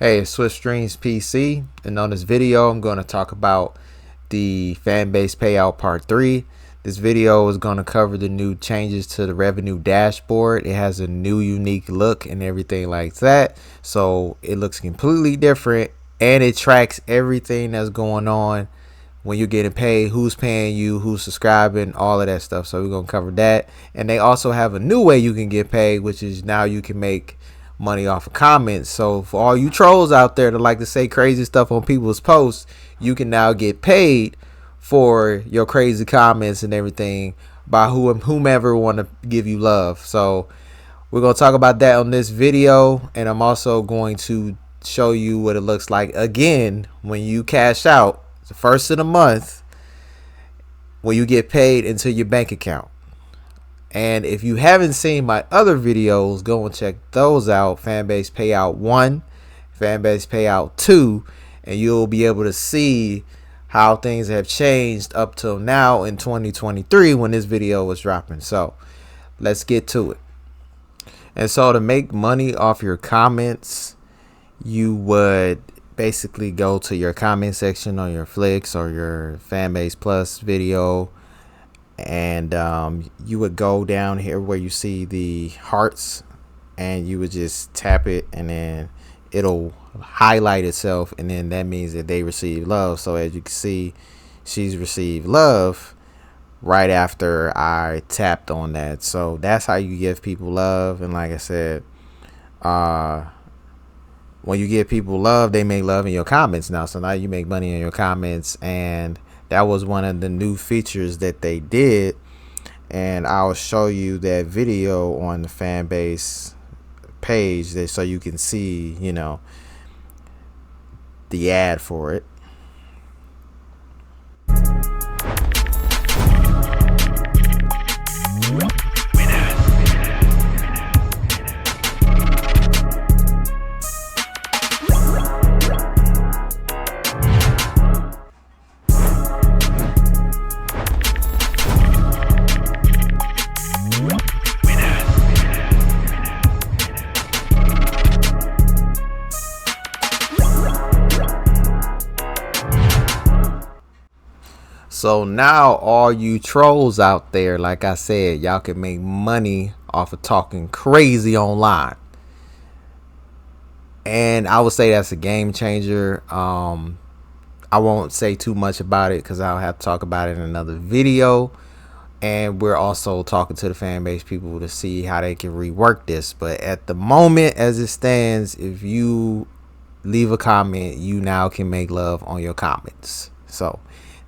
Hey, it's Swift Streams PC, and on this video I'm going to talk about the Fanbase Payout Part 3. This video is going to cover the new changes to the revenue dashboard. It has a new unique look and everything like that, so it looks completely different, and it tracks everything that's going on when you're getting paid, who's paying you, who's subscribing, all of that stuff. So we're going to cover that. And they also have a new way you can get paid, which is now you can make money off of comments. So for all you trolls out there that like to say crazy stuff on people's posts, you can now get paid for your crazy comments and everything by whomever want to give you love. So we're going to talk about that on this video, and I'm also going to show you what it looks like again when you cash out the first of the month, when you get paid into your bank account. And if you haven't seen my other videos, go and check those out. Fanbase Payout 1, Fanbase Payout 2, and you'll be able to see how things have changed up till now in 2023 when this video was dropping. So let's get to it. And so to make money off your comments, you would basically go to your comment section on your flicks or your Fanbase Plus video, and you would go down here where you see the hearts, and you would just tap it, and then it'll highlight itself, and then that means that they receive love. So as you can see, she's received love right after I tapped on that. So that's how you give people love. And like I said, when you give people love, they make love in your comments now. So now you make money in your comments, and that was one of the new features that they did. And I'll show you that video on the Fanbase page so you can see, you know, the ad for it. So now all you trolls out there, like I said, y'all can make money off of talking crazy online. And I would say that's a game changer. I won't say too much about it because I'll have to talk about it in another video. And we're also talking to the Fanbase people to see how they can rework this. But at the moment, as it stands, if you leave a comment, you now can make love on your comments. So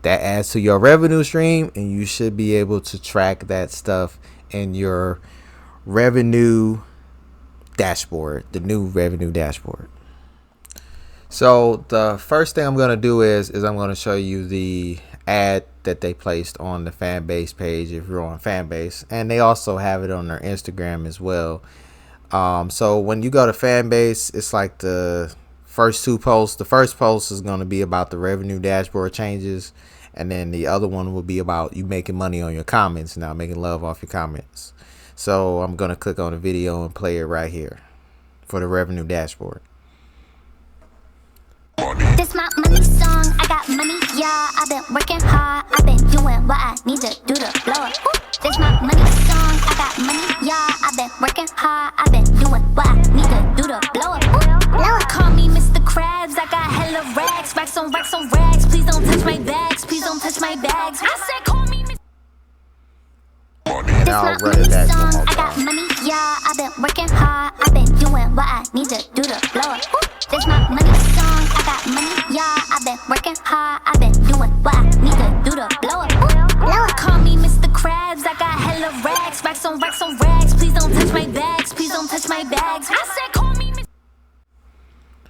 that adds to your revenue stream, and you should be able to track that stuff in your revenue dashboard, the new revenue dashboard. So the first thing I'm going to do is I'm going to show you the ad that they placed on the Fanbase page if you're on Fanbase, and they also have it on their Instagram as well. So when you go to Fanbase, it's like the first two posts. The first post is going to be about the revenue dashboard changes, and then the other one will be about you making money on your comments now, making love off your comments. So I'm going to click on the video and play it right here for the revenue dashboard. This my money song, I got money, yeah. I've been working hard, I've been doing what I need to do to blow it. This my money song, I got money, yeah. I've been working hard, I've been doing what I need to do to blow it. Blow it. Call me Mr. Krabs, I got hella rags, racks on racks on rags. Please don't touch my bags, please don't touch my bags. I said call me Mr. This my money song, I got money, yeah. I've been working hard, I've been doing what I need to do to blow it. This my money song, I got money, yeah. I've been working hard, I've been doing what I need to do to blow it. Blow it. Call me Mr. Krabs, I got hella rags, racks on rags. Please don't touch my bags, please don't touch my bags. I said call me Mr.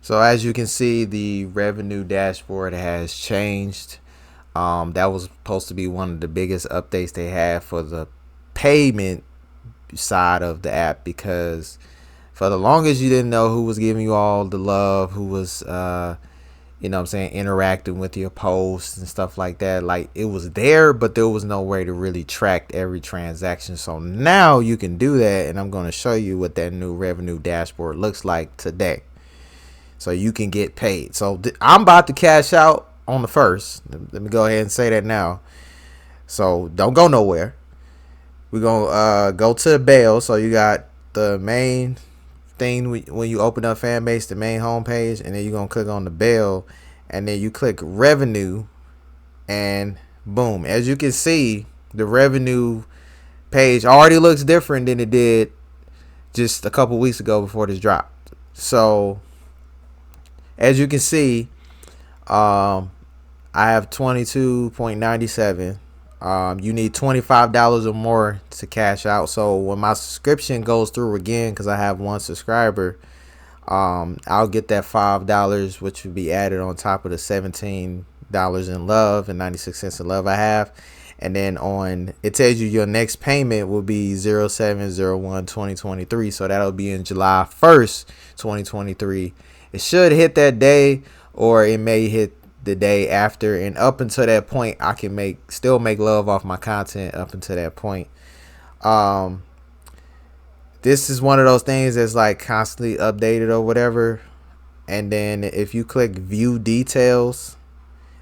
So as you can see, the revenue dashboard has changed. That was supposed to be one of the biggest updates they had for the payment side of the app, because for the longest you didn't know who was giving you all the love, who was you know what I'm saying, interacting with your posts and stuff like that. Like, it was there, but there was no way to really track every transaction. So now you can do that, and I'm going to show you what that new revenue dashboard looks like today. so you can get paid. So I'm about to cash out on the 1st. Let me go ahead and say that now. So don't go nowhere. We're gonna go to the bail. So you got the main thing when you open up Fanbase, the main homepage, and then you're gonna click on the bail, and then you click revenue, and boom. As you can see, the revenue page already looks different than it did just a couple weeks ago before this dropped. So as you can see, I have 22.97. You need $25 or more to cash out. So when my subscription goes through again, because I have one subscriber, I'll get that $5, which would be added on top of the $17 in love and 96 cents in love I have. And then it tells you your next payment will be 07/01/2023. So that'll be in July 1st, 2023. It should hit that day, or it may hit the day after, and up until that point I can still make love off my content up until that point. This is one of those things that's like constantly updated or whatever. And then if you click view details,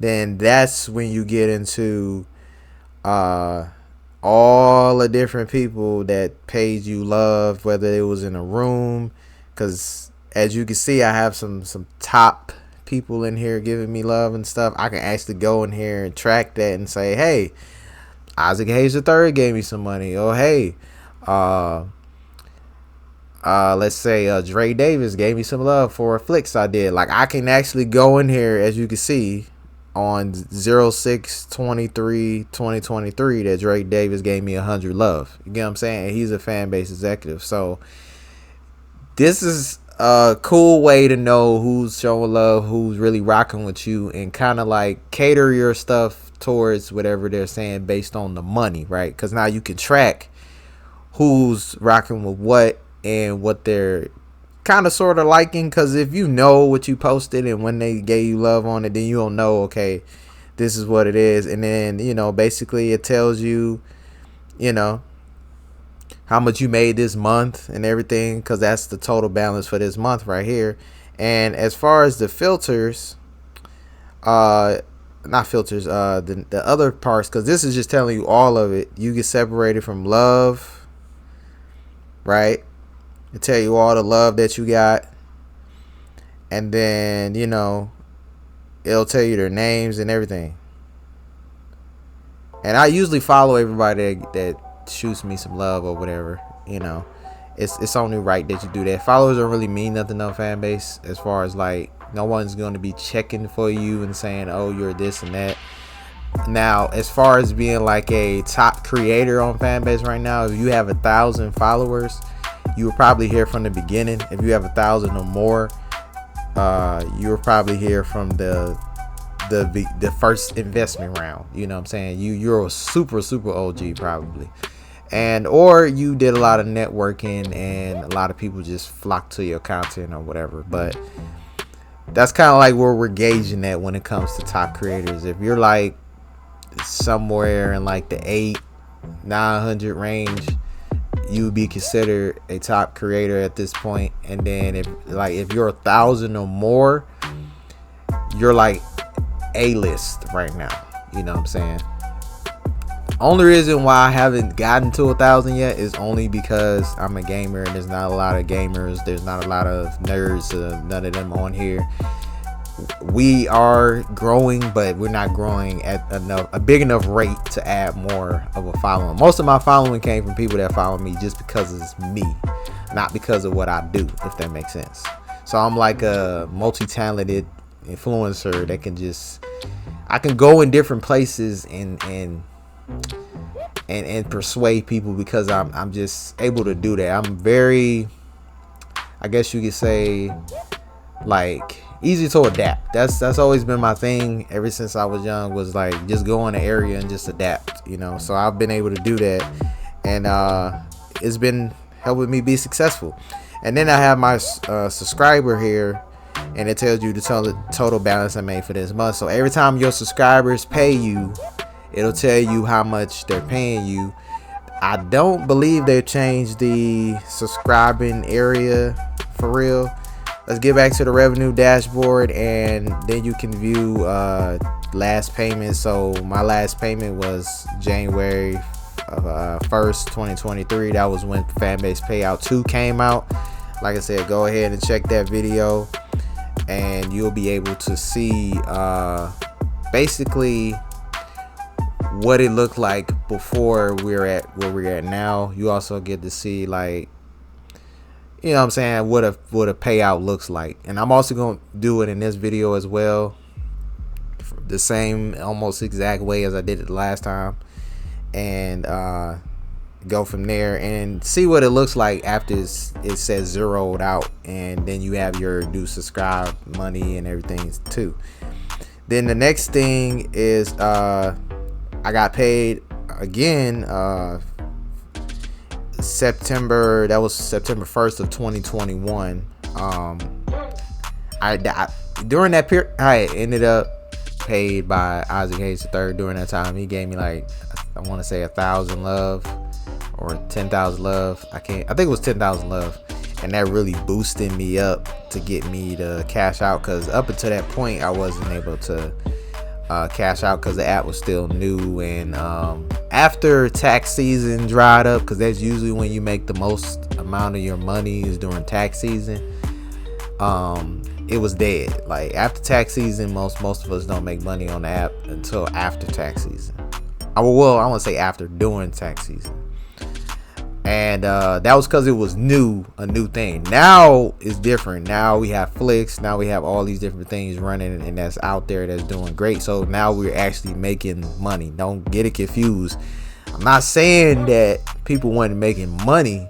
then that's when you get into all the different people that paid you love, whether it was in a room, because as you can see, I have some top people in here giving me love and stuff. I can actually go in here and track that and say, hey, Isaac Hayes III gave me some money. Or hey, let's say Dre Davis gave me some love for a flicks I did. Like, I can actually go in here, as you can see, on 06/23/2023 that Dre Davis gave me 100 love. You get what I'm saying? He's a Fanbase executive. So this is a cool way to know who's showing love, who's really rocking with you, and kind of like cater your stuff towards whatever they're saying based on the money, right? Because now you can track who's rocking with what and what they're kind of sort of liking. Because if you know what you posted and when they gave you love on it, then you'll know, okay, this is what it is. And then, you know, basically it tells you, you know, how much you made this month and everything, because that's the total balance for this month right here. And as far as the filters, the other parts, because this is just telling you all of it. You get separated from love, right? It tell you all the love that you got, and then, you know, it'll tell you their names and everything. And I usually follow everybody that shoots me some love or whatever. You know, it's only right that you do that. Followers don't really mean nothing on Fanbase, as far as like, no one's going to be checking for you and saying, oh, you're this and that. Now, as far as being like a top creator on Fanbase right now, if you have 1,000 followers, you will probably hear from the beginning. If you have 1,000 or more, you will probably hear from the first investment round. You know what I'm saying? You're a super OG probably. And or you did a lot of networking and a lot of people just flocked to your content or whatever. But that's kind of like where we're gauging at when it comes to top creators. If you're like somewhere in like the 900 range, you would be considered a top creator at this point. And then if you're 1,000 or more, you're like A-list right now. You know what I'm saying? Only reason why I haven't gotten to 1,000 yet is only because I'm a gamer and there's not a lot of gamers. There's not a lot of nerds. None of them on here. We are growing, but we're not growing at a big enough rate to add more of a following. Most of my following came from people that follow me just because it's me, not because of what I do, if that makes sense. So I'm like a multi-talented influencer that I can go in different places and persuade people because I'm just able to do that. I'm very, I guess you could say, like, easy to adapt. That's always been my thing ever since I was young, was like just go in the area and just adapt, you know. So I've been able to do that, and it's been helping me be successful. And then I have my subscriber here, and it tells you the total balance I made for this month. So every time your subscribers pay you, it'll tell you how much they're paying you. I don't believe they've changed the subscribing area for real. let's get back to the revenue dashboard, and then you can view last payment. So my last payment was January 1st 2023. That was when Fanbase Payout 2 came out. Like I said, go ahead and check that video, and you'll be able to see basically what it looked like before we're at where we're at now. You also get to see, like, you know what I'm saying, what a payout looks like. And I'm also going to do it in this video as well, the same almost exact way as I did it last time, and go from there and see what it looks like after it says zeroed out, and then you have your new subscribe money and everything too. Then the next thing is I got paid again September. That was September 1st of 2021. I during that period I ended up paid by Isaac Hayes III. During that time, he gave me, like, I want to say 1,000 love or 10,000 love. I think it was 10,000 love, and that really boosted me up to get me to cash out, because up until that point I wasn't able to cash out because the app was still new. And after tax season dried up, because that's usually when you make the most amount of your money, is during tax season, it was dead. Like, after tax season, most of us don't make money on the app until after tax season. Well, I want to say after, during tax season. And that was because it was a new thing. Now it's different. Now we have Flicks. Now we have all these different things running, and that's out there that's doing great. So now we're actually making money. Don't get it confused. I'm not saying that people weren't making money.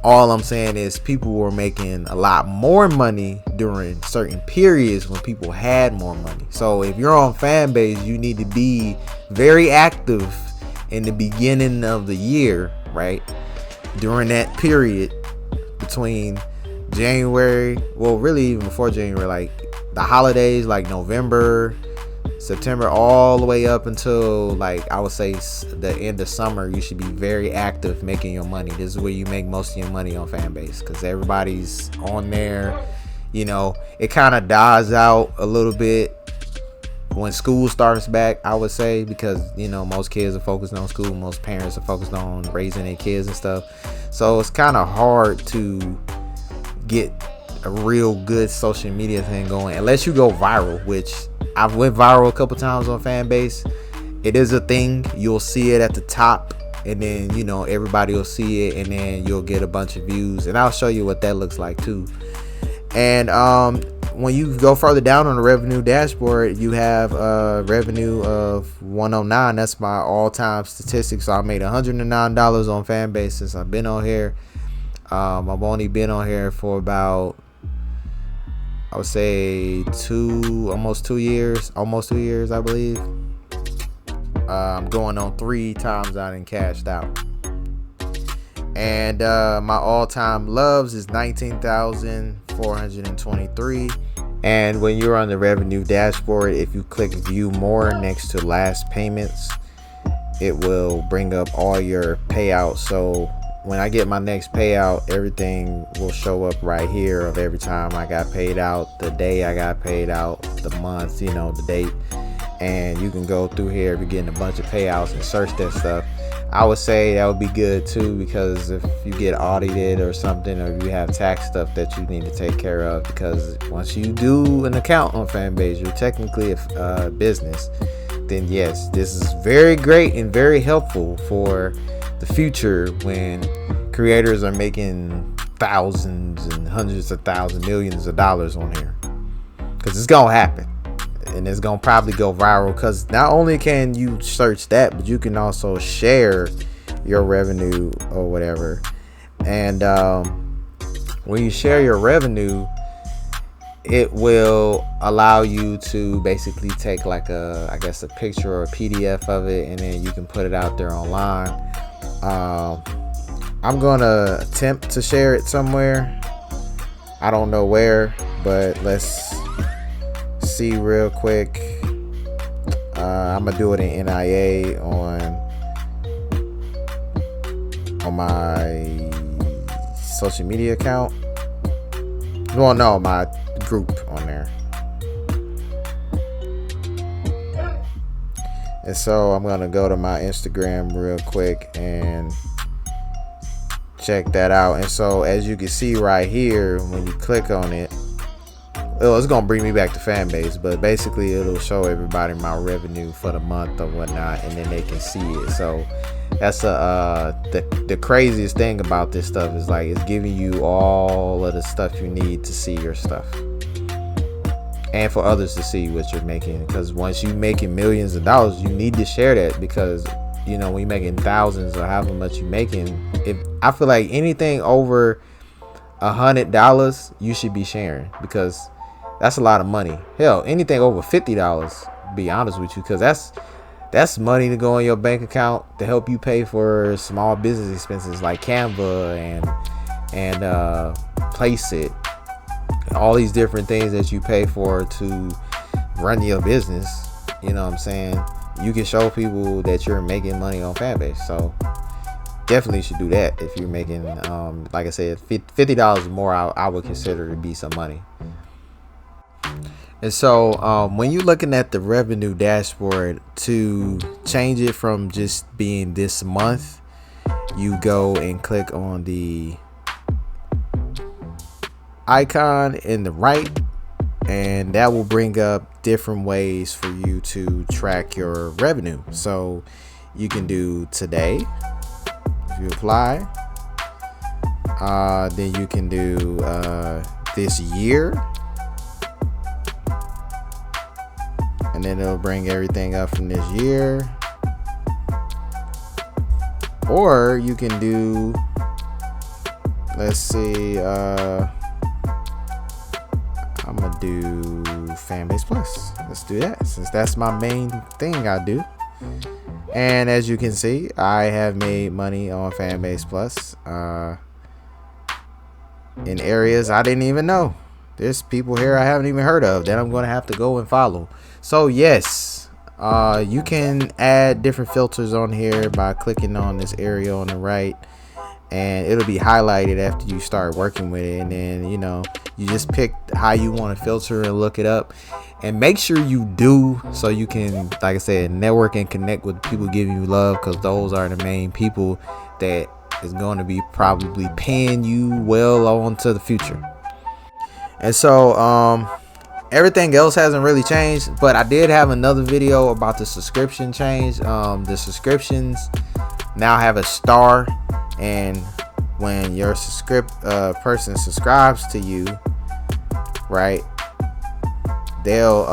All I'm saying is people were making a lot more money during certain periods when people had more money. So if you're on Fanbase, you need to be very active in the beginning of the year, right? During that period between January, well, really even before January, like the holidays, like November, September, all the way up until, like, I would say the end of summer, you should be very active making your money. This is where you make most of your money on Fanbase, because everybody's on there. You know, it kind of dies out a little bit when school starts back, I would say, because, you know, most kids are focused on school, most parents are focused on raising their kids and stuff. So it's kind of hard to get a real good social media thing going unless you go viral, which I've went viral a couple times on Fanbase. It is a thing. You'll see it at the top, and then, you know, everybody will see it, and then you'll get a bunch of views, and I'll show you what that looks like too. And when you go further down on the revenue dashboard, you have revenue of 109. That's my all-time statistics. So I made $109 on Fanbase since I've been on here. I've only been on here for about, I would say, almost two years, I believe. I'm going on 3 times I done cashed out. And my all-time loves is 19,423. And when you're on the revenue dashboard, if you click view more next to last payments, it will bring up all your payouts. So when I get my next payout, everything will show up right here of every time I got paid out, the day I got paid out, the month, you know, the date. And you can go through here if you're getting a bunch of payouts and search that stuff. I would say that would be good too, because if you get audited or something, or you have tax stuff that you need to take care of, because once you do an account on Fanbase, you're technically a business. Then yes, this is very great and very helpful for the future when creators are making thousands and hundreds of thousands, millions of dollars on here, because it's gonna happen. And it's gonna probably go viral, because not only can you search that, but you can also share your revenue or whatever. And when you share your revenue, it will allow you to basically take like a picture or a PDF of it, and then you can put it out there online. I'm gonna attempt to share it somewhere. I don't know where, but let's see real quick. I'm gonna do it in NIA on my social media account. Well, no, my group on there. And so I'm gonna go to my Instagram real quick and check that out. And so as you can see right here, when you click on it, it's gonna bring me back to Fanbase, but basically it'll show everybody my revenue for the month or whatnot, and then they can see it. So that's the craziest thing about this stuff is like it's giving you all of the stuff you need to see your stuff, and for others to see what you're making. Because once you're making millions of dollars, you need to share that, because you know, when you're making thousands or however much you're making, if I feel like anything over $100 you should be sharing, because that's a lot of money. Hell, anything over $50, be honest with you, because that's money to go in your bank account to help you pay for small business expenses like Canva and Placeit, all these different things that you pay for to run your business. You know what I'm saying? You can show people that you're making money on Fanbase. So definitely should do that if you're making, like I said, $50 more. I would consider to be some money. And so when you're looking at the revenue dashboard, to change it from just being this month, you go and click on the icon in the right, and that will bring up different ways for you to track your revenue. So you can do today if you apply, then you can do this year, and then it'll bring everything up from this year. Or you can do, let's see, I'm gonna do Fanbase Plus. Let's do that, since that's my main thing I do. And as you can see, I have made money on Fanbase Plus in areas I didn't even know. There's people here I haven't even heard of that I'm gonna have to go and follow. So yes, you can add different filters on here by clicking on this area on the right, and it'll be highlighted after you start working with it. And then, you know, you just pick how you want to filter and look it up, and make sure you do, so you can, like I said, network and connect with people giving you love, because those are the main people that is going to be probably paying you well on to the future. And so everything else hasn't really changed, but I did have another video about the subscription change. The subscriptions now have a star, and when your person subscribes to you, right, they'll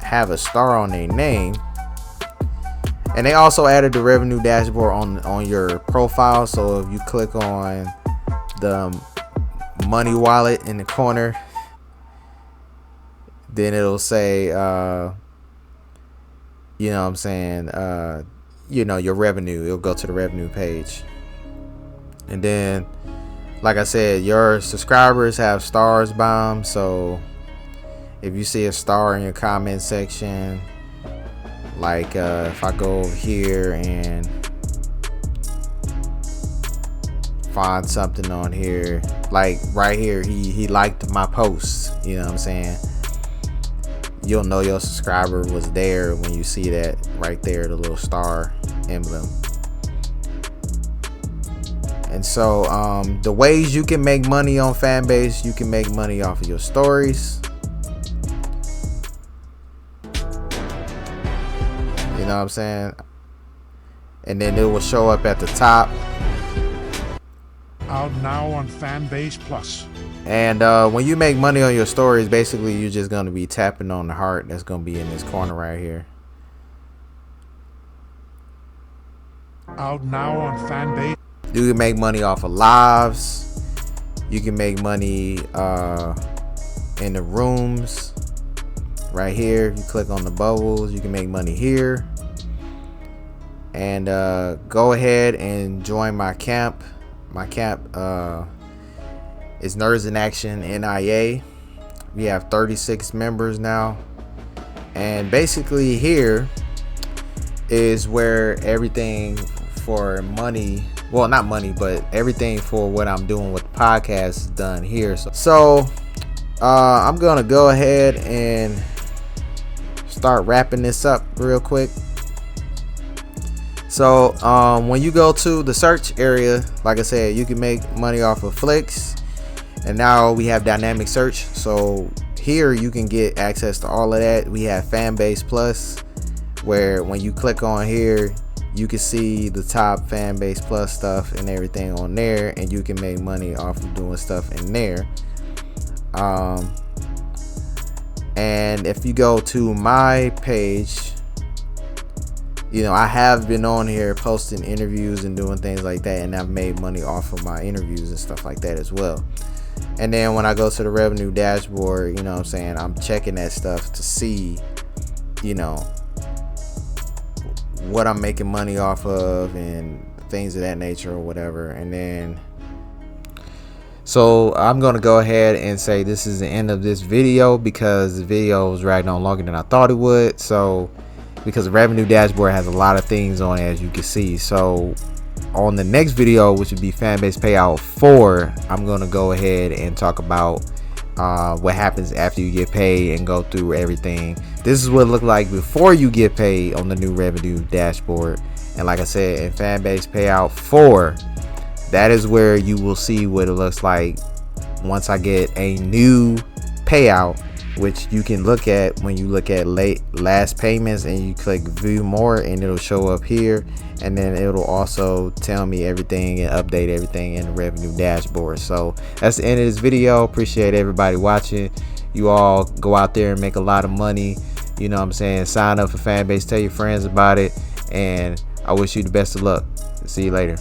have a star on their name. And they also added the revenue dashboard on your profile. So if you click on the money wallet in the corner, then it'll say you know what I'm saying, you know, your revenue. It'll go to the revenue page. And then, like I said, your subscribers have stars by them. So if you see a star in your comment section, like if I go over here and find something on here, like right here, he liked my post, you know what I'm saying, you'll know your subscriber was there when you see that right there, the little star emblem. And so the ways you can make money on Fanbase: you can make money off of your stories, you know what I'm saying, and then it will show up at the top. Out now on Fanbase Plus. And when you make money on your stories, basically you're just going to be tapping on the heart that's going to be in this corner right here. Out now on Fanbase. You can make money off of lives. You can make money in the rooms right here. If you click on the bubbles, you can make money here. And go ahead and join my camp. My camp is Nerds in Action NIA. We have 36 members now. And basically here is where everything for money. Well, not money, but everything for what I'm doing with the podcast is done here. So I'm gonna go ahead and start wrapping this up real quick. So when you go to the search area, like I said, you can make money off of Flicks, and now we have dynamic search. So here you can get access to all of that. We have Fanbase Plus, where when you click on here, you can see the top Fanbase Plus stuff and everything on there, and you can make money off of doing stuff in there. And if you go to my page, you know, I have been on here posting interviews and doing things like that, and I've made money off of my interviews and stuff like that as well. And then when I go to the revenue dashboard, you know what I'm saying, I'm checking that stuff to see, you know, what I'm making money off of and things of that nature or whatever. And then so I'm going to go ahead and say this is the end of this video, because the video was dragging on longer than I thought it would. So because the revenue dashboard has a lot of things on it, as you can see. So on the next video, which would be Fanbase Payout 4, I'm going to go ahead and talk about what happens after you get paid and go through everything. This is what it looked like before you get paid on the new revenue dashboard. And like I said, in Fanbase Payout 4, that is where you will see what it looks like once I get a new payout, which you can look at when you look at last payments, and you click view more, and it'll show up here, and then it'll also tell me everything and update everything in the revenue dashboard. So that's the end of this video. Appreciate everybody watching. You all go out there and make a lot of money, you know what I'm saying. Sign up for Fanbase, tell your friends about it, and I wish you the best of luck. See you later.